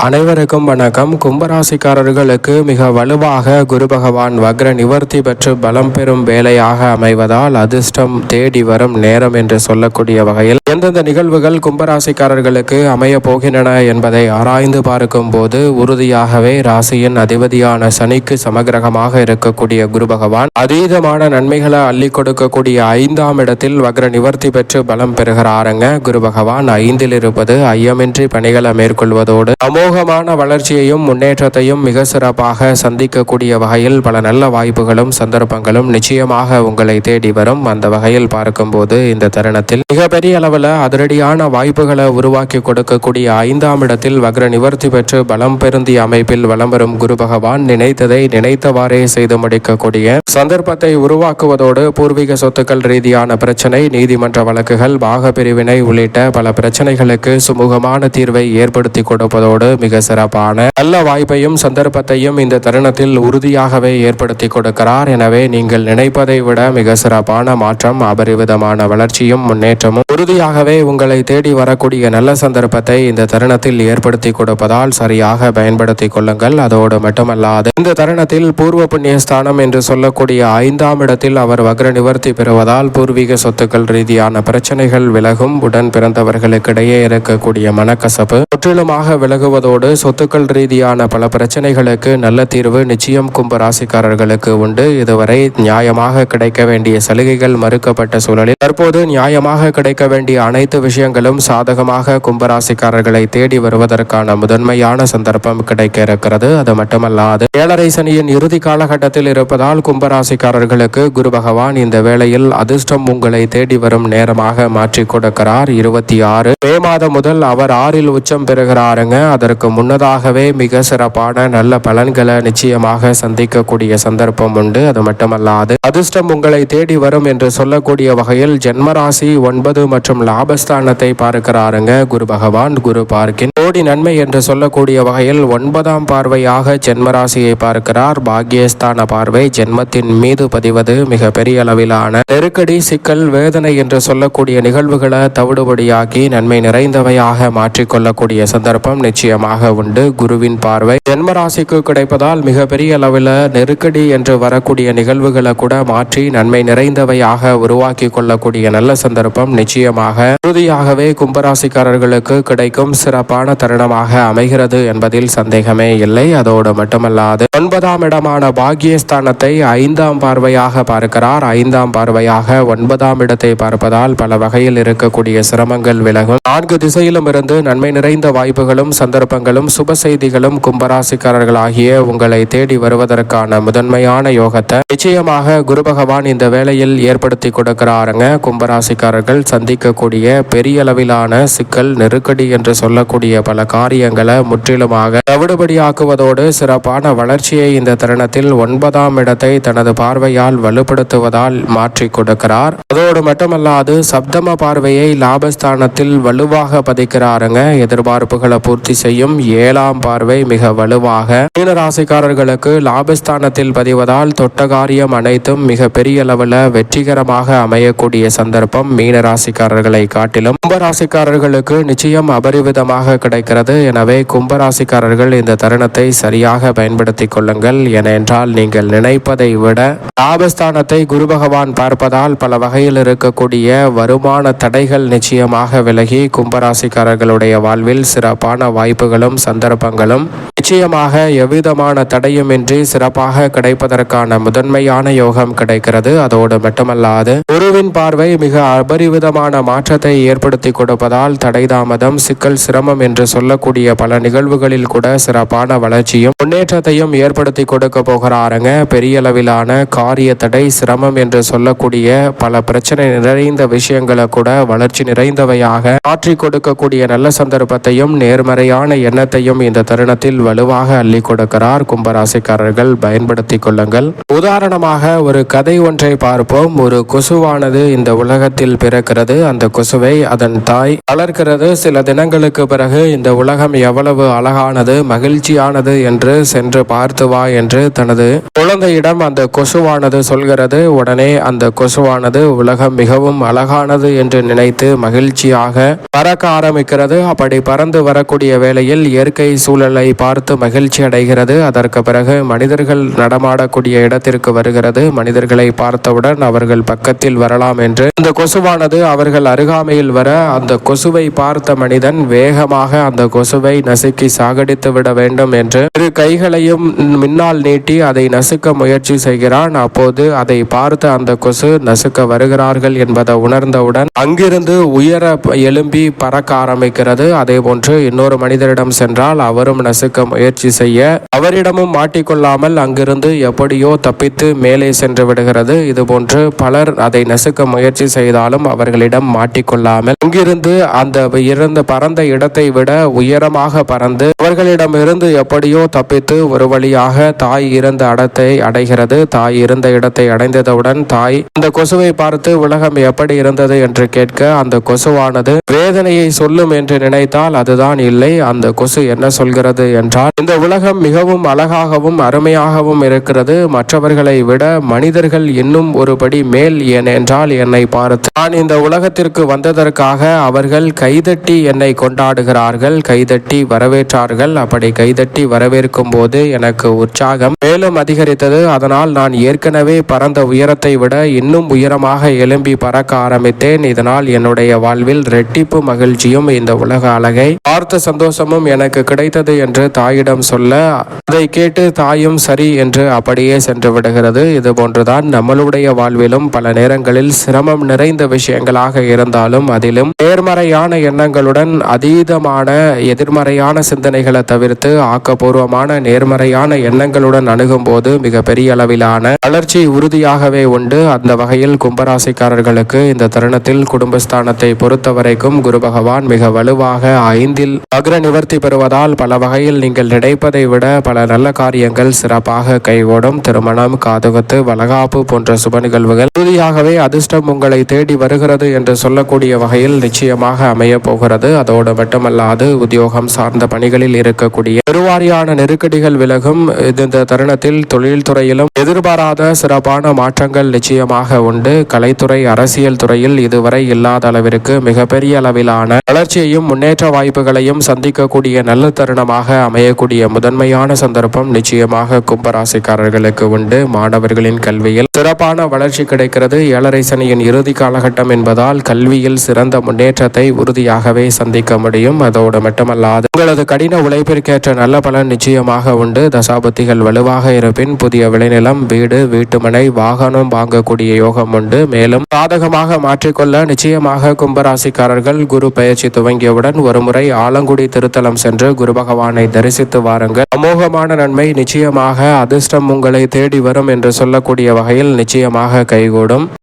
அனைவருக்கும் வணக்கம். கும்பராசிக்காரர்களுக்கு மிக வலுவாக குரு பகவான் வக்ர நிவர்த்தி பெற்று பலம் பெறும் வேலையாக அமைவதால் அதிர்ஷ்டம் தேடி வரும் நேரம் என்று சொல்லக்கூடிய வகையில் எந்தெந்த நிகழ்வுகள் கும்பராசிக்காரர்களுக்கு அமைய போகின்றன என்பதை ஆராய்ந்து பார்க்கும் போது உறுதியாகவே ராசியின் அதிபதியான சனிக்கு சமகிரகமாக இருக்கக்கூடிய குரு பகவான் அதீதமான நன்மைகளை அள்ளி கொடுக்கக்கூடிய 5ஆம் இடத்தில் வக்ர நிவர்த்தி பெற்று பலம் பெறுகிறாருங்க. குரு பகவான் 5இல் இருப்பது ஐயமின்றி பணிகளை மேற்கொள்வதோடு அமோகமான வளர்ச்சியையும் முன்னேற்றத்தையும் மிக சிறப்பாக சந்திக்கக்கூடிய வகையில் பல நல்ல வாய்ப்புகளும் சந்தர்ப்பங்களும் நிச்சயமாக உங்களை தேடி வரும். அந்த வகையில் பார்க்கும்போது இந்த தருணத்தில் மிகப்பெரிய அளவில் அதிரடியான வாய்ப்புகளை உருவாக்கி கொடுக்கக்கூடிய 5ஆம் இடத்தில் வக்ர நிவர்த்தி பெற்று பலம் பெருந்திய அமைப்பில் வலம் வரும் குரு பகவான் நினைத்ததை நினைத்தவாறே செய்து முடிக்கக்கூடிய சந்தர்ப்பத்தை உருவாக்குவதோடு பூர்வீக சொத்துக்கள் ரீதியான பிரச்சனை, நீதிமன்ற வழக்குகள், பாக பிரிவினை உள்ளிட்ட பல பிரச்சனைகளுக்கு சுமூகமான தீர்வை ஏற்படுத்தி கொடுப்பதோடு மிக சிறப்பான நல்ல வாய்ப்பையும் சந்தர்ப்பத்தையும் இந்த தருணத்தில் உறுதியாகவே ஏற்படுத்தி கொடுக்கிறார். எனவே நீங்கள் நினைப்பதை விட மிக சிறப்பான மாற்றம், அபரிவிதமான வளர்ச்சியும் முன்னேற்றமும் உறுதியாகவே உங்களை தேடி வரக்கூடிய நல்ல சந்தர்ப்பத்தை இந்த தருணத்தில் ஏற்படுத்தி கொடுப்பதால் சரியாக பயன்படுத்திக் கொள்ளுங்கள். அதோடு மட்டுமல்லாது இந்த தருணத்தில் பூர்வ புண்ணியஸ்தானம் என்று சொல்லக்கூடிய 5ஆம் இடத்தில் அவர் வக்ர நிவர்த்தி பெறுவதால் பூர்வீக சொத்துக்கள் ரீதியான பிரச்சனைகள் விலகும். உடன் பிறந்தவர்களுக்கிடையே இருக்கக்கூடிய மனக்கசப்பு முற்றிலுமாக விலகுவதோடு சொத்துக்கள் ரீதியான பல பிரச்சனைகளுக்கு நல்ல தீர்வு நிச்சயம் கும்பராசிக்காரர்களுக்கு உண்டு. இதுவரை நியாயமாக கிடைக்க வேண்டிய சலுகைகள் மறுக்கப்பட்ட சூழலில் தற்போது நியாயமாக கிடைக்க வேண்டிய அனைத்து விஷயங்களும் சாதகமாக கும்பராசிக்காரர்களை தேடி வருவதற்கான முதன்மையான சந்தர்ப்பம் கிடைக்க இருக்கிறது. அது மட்டுமல்லாது 7.5 சனியின் இறுதி காலகட்டத்தில் இருப்பதால் கும்பராசிக்காரர்களுக்கு குரு பகவான் இந்த வேளையில் அதிர்ஷ்டம் உங்களை தேடி வரும் நேரமாக மாற்றி கொடுக்கிறார். 26 மே மாதம் முதல் அவர் 6இல் உச்சம் பெறுகிறாருங்க. அதற்கு முன்னதாகவே மிக சிறப்பான நல்ல பலன்களை நிச்சயமாக சந்திக்கக்கூடிய சந்தர்ப்பம் உண்டு. அது மட்டுமல்லாது அதிர்ஷ்டம் உங்களை தேடி வரும் என்று சொல்லக்கூடிய வகையில் ஜென்மராசி 9 மற்றும் லாபஸ்தானத்தை பார்க்கிறாருங்க குரு பகவான். குரு பார்க்கின் கோடி நன்மை என்று சொல்லக்கூடிய வகையில் 9ஆம் பார்வையாக ஜென்மராசியை பார்க்கிறார். பாக்கியஸ்தான பார்வை ஜென்மத்தின் மீது பதிவது மிக பெரிய அளவிலான நெருக்கடி, சிக்கல், வேதனை என்று சொல்லக்கூடிய நிகழ்வுகளை தவிடுபடியாக்கி நன்மை நிறைந்தவையாக மாற்றிக்கொள்ளக்கூடிய சந்தர்ப்பம் நிச்சயமாக உண்டு. குருவின் பார்வை ஜென்மராசிக்கு கிடைப்பதால் மிகப்பெரிய அளவில் நெருக்கடி என்று வரக்கூடிய நிகழ்வுகளை கூட மாற்றி நன்மை நிறைந்தவையாக உருவாக்கி கொள்ளக்கூடிய நல்ல சந்தர்ப்பம் நிச்சயமாக உறுதியாகவே கும்பராசிக்காரர்களுக்கு கிடைக்கும் சிறப்பான தருணமாக அமைகிறது என்பதில் சந்தேகமே இல்லை. அதோடு மட்டுமல்லாது 9ஆம் இடமான பாக்கியஸ்தானத்தை 5ஆம் பார்வையாக பார்க்கிறார். 5ஆம் பார்வையாக 9ஆம் இடத்தை பார்ப்பதால் பல வகையில் இருக்கக்கூடிய சிரமங்கள் விலகும். 4 திசையிலும் இருந்து நன்மை நிறைந்த வாய்ப்புகளும் சந்தர்ப்பங்களும் சுப செய்திகளும் கும்பராசிக்காரர்களாகிய உங்களை தேடி வருவதற்கான முதன்மையான யோகத்தை நிச்சயமாக குரு பகவான் இந்த வேளையில் ஏற்படுத்தி கொடுக்கிறாருங்க. கும்பராசிக்காரர்கள் சந்திக்கக்கூடிய பெரிய அளவிலான சிக்கல், நெருக்கடி என்று சொல்லக்கூடிய பல காரியங்களை முற்றிலுமாக தவிடுபடியாக்குவதோடு சிறப்பான வளர்ச்சியை இந்த தருணத்தில் 9ஆம் இடத்தை தனது பார்வையால் வலுப்படுத்துவதால் மாற்றி கொடுக்கிறார். அதோடு மட்டுமல்லாது சப்தம பார்வையை லாபஸ்தானத்தில் வலுவாக பதிக்கிறாருங்க. எதிர்பார்ப்புகளை பூர்த்தி செய்யும் 7ஆம் பார்வை மிக வலுவாக மீனராசிக்காரர்களுக்கு லாபஸ்தானத்தில் பதிவதால் தொட்ட காரியம் அனைத்தும் மிக பெரிய அளவில் வெற்றிகரமாக அமையக்கூடிய சந்தர்ப்பம் மீனராசிக்காரர்களை காட்டிலும் கும்பராசிக்காரர்களுக்கு நிச்சயம் அபரிவிதமாக கிடைக்கிறது. எனவே கும்பராசிக்காரர்கள் இந்த தருணத்தை சரியாக பயன்படுத்திக் கொள்ளுங்கள். ஏனென்றால் நீங்கள் நினைப்பதை விட லாபஸ்தானத்தை குரு பகவான் பார்ப்பதால் பல வகையில் இருக்கக்கூடிய வருமான தடைகள் நிச்சயமாக விலகி கும்பராசிக்காரர்களுடைய வாழ்வில் சிறப்பான வாய்ப்புகளும் சந்தர்ப்பங்களும் நிச்சயமாக எவ்விதமான தடையுமின்றி சிறப்பாக கிடைப்பதற்கான முதன்மையான யோகம் கிடைக்கிறது. அதோடு மட்டுமல்லாது குருவின் பார்வை மிக அபரிவிதமான மாற்றத்தை ஏற்படுத்தி கொடுப்பதால் தடை தாமதம், சிக்கல், சிரமம் என்று சொல்லக்கூடிய பல நிகழ்வுகளில் கூட சிறப்பான வளர்ச்சியும் முன்னேற்றத்தையும் ஏற்படுத்தி கொடுக்க போகிறாருங்க. பெரிய அளவிலான காரிய தடை, சிரமம் என்று சொல்லக்கூடிய பல பிரச்சனை நிறைந்த விஷயங்களை கூட வளர்ச்சி நிறைந்தவையாக மாற்றி கொடுக்கக்கூடிய நல்ல சந்தர்ப்பத்தையும் நேர்மறையான எண்ணத்தையும் இந்த தருணத்தில் வலுவாக அள்ளி கொடுக்கிறார். கும்பராசிக்காரர்கள் பயன்படுத்திக் கொள்ளுங்கள். உதாரணமாக ஒரு கதை ஒன்றை பார்ப்போம். ஒரு கொசுவானது இந்த உலகத்தில் பிறக்கிறது. அந்த கொசுவை அதன் தாய் வளர்க்கிறது. சில தினங்களுக்கு பிறகு இந்த உலகம் எவ்வளவு அழகானது, மகிழ்ச்சியானது என்று சென்று பார்த்து வா என்று தனது குழந்தையிடம் அந்த கொசுவானது சொல்கிறது. உடனே அந்த கொசுவானது உலகம் மிகவும் அழகானது என்று நினைத்து மகிழ்ச்சியாக பறக்க ஆரம்பிக்கிறது. அப்படி பறந்து வரக்கூடிய வேளையில் இயற்கை சூழலை பார்த்து மகிழ்ச்சி அடைகிறது. அதற்கு பிறகு மனிதர்கள் நடமாடக்கூடிய இடத்திற்கு வருகிறது. மனிதர்களை பார்த்தவுடன் அவர்கள் பக்கத்தில் வரலாம் என்று அந்த கொசுவானது அவர்கள் அருகாமையில் வர அந்த கொசுவை பார்த்த மனிதன் வேகமாக அந்த கொசுவை நசுக்கி சாகடித்து விட வேண்டும் என்று இரு கைகளையும் முன்னால் நீட்டி அதை நசுக்க முயற்சி செய்கிறான். அப்போது அதை பார்த்த அந்த கொசு நசுக்க வருகிறார்கள் என்பதை உணர்ந்தவுடன் அங்கிருந்து உயர எழும்பி பறக்க ஆரம்பிக்கிறது. அதே போன்று இன்னொரு மனிதரிடம் சென்றால் அவரும் நசுக்க முயற்சி செய்ய அவரிடமும் மாட்டிக்கொள்ளாமல் அங்கிருந்து எப்படியோ தப்பித்து மேலே சென்று விடுகிறது. இதுபோன்று பலர் அதை நசுக்க முயற்சி செய்தாலும் அவர்களிடம் மாட்டிக்கொள்ளாமல் அங்கிருந்து அந்த இறந்த பறந்த இடத்தை விட உயரமாக பறந்து அவர்களிடமிருந்து எப்படியோ தப்பித்து ஒரு வழியாக தாய் இருந்த இடத்தை அடைகிறது. தாய் இருந்த இடத்தை அடைந்ததுடன் தாய் அந்த கொசுவை பார்த்து உலகம் எப்படி இருந்தது என்று கேட்க அந்த கொசுவானது வேதனையை சொல்லும் என்று நினைத்தால் அதுதான் இல்லை. அந்த கொசு என்ன சொல்கிறது என்றால், இந்த உலகம் மிகவும் அழகாகவும் அருமையாகவும் இருக்கிறது. மற்றவர்களை விட மனிதர்கள் இன்னும் ஒருபடி மேல். ஏனென்றால் என்னை பார்த்து நான் இந்த உலகத்திற்கு வந்ததற்காக அவர்கள் கைதட்டி என்னை கொண்டாடுகிறார்கள், கைதட்டி வரவேற்றார்கள். அப்படி கைதட்டி வரவேற்கும் போது எனக்கு உற்சாகம் மேலும் அதிகரித்தது. அதனால் நான் ஏற்கனவே பறந்த உயரத்தை விட இன்னும் உயரமாக எழும்பி பறக்க ஆரம்பித்தேன். இதனால் என்னுடைய வாழ்வில் ரெட்டிப்பு மகிழ்ச்சியும் இந்த உலக அழகை பார்த்த சந்தோஷமும் எனக்கு கிடைத்தது என்று தாயிடம் சொல்ல, அதை கேட்டு தாயும் சரி என்று அப்படியே சென்று விடுகிறது. இது போன்றுதான் நம்மளுடைய வாழ்விலும் பல நேரங்களில் சிரமம் நிறைந்த விஷயங்களாக இருந்தாலும் அதிலும் நேர்மறையான எண்ணங்களுடன் அதீதமான எதிர்மறையான சிந்தனைகளை தவிர்த்து ஆக்கப்பூர்வமான நேர்மறையான எண்ணங்களுடன் அணுகும் போது மிக பெரிய அளவிலான வளர்ச்சி உறுதியாகவே உண்டு. அந்த வகையில் கும்பராசிக்காரர்களுக்கு இந்த தருணத்தில் குடும்பஸ்தானத்தை பொறுத்தவரைக்கும் குரு பகவான் மிக வலுவாக 5இல் வக்ர நிவர்த்தி பெறுவதால் பல வகையில் நீங்கள் நினைப்பதை விட பல நல்ல காரியங்கள் சிறப்பாக கைகூடும். திருமணம், காதுகுத்து, வளகாப்பு போன்ற சுப நிகழ்வுகள் உறுதியாகவே அதிர்ஷ்டம் உங்களை தேடி வருகிறது என்று சொல்லக்கூடிய வகையில் நிச்சயமாக அமைய போகிறது. அதோடு மட்டுமல்லாது உத்தியோகம் சார்ந்த பணிகளில் இருக்கக்கூடிய பெருவாரியான நெருக்கடிகள் விலகும். இந்த தருணத்தில் தொழில்துறையிலும் எதிர்பாராத சிறப்பான மாற்றங்கள் நிச்சயமாக உண்டு. கலைத்துறை, அரசியல் துறையில் இதுவரை இல்லாத அளவிற்கு மிகப்பெரிய அளவிலான வளர்ச்சியையும் முன்னேற்ற வாய்ப்புகளையும் சந்திக்கக்கூடிய நல்ல தருணமாக அமையக்கூடிய முதன்மையான சந்தர்ப்பம் நிச்சயமாக கும்பராசிக்காரர்களுக்கு உண்டு. மாணவர்களின் கல்வியில் சிறப்பான வளர்ச்சி கிடைக்கிறது. 7.5 சனியின் இறுதி காலகட்டம் என்பதால் கல்வியில் சிறந்த முன்னேற்றத்தை உறுதியாகவே சந்திக்க முடியும். அதோடு மட்டுமல்லாது உங்களது கடின உழைப்பிற்கேற்ற நல்ல பலன் நிச்சயமாக உண்டு. தசாபுத்திகள் வலுவாக இருப்பின் புதிய விளைநிலம், வீடு, வீட்டுமனை, வாகனம் வாங்கக்கூடிய யோகம் உண்டு. மேலும் சாதகமாக மாற்றிக்கொள்ள நிச்சயமாக கும்பராசிக்காரர்கள் குரு பயிற்சி துவங்கியவுடன் ஒருமுறை ஆலங்குடி திருத்தலம் சென்று குரு பகவானை தரிசித்து வாருங்கள். அமோகமான நன்மை நிச்சயமாக அதிர்ஷ்டம் உங்களை தேடி வரும் என்று சொல்லக்கூடிய வகையில் நிச்சயமாக கைகூடும்.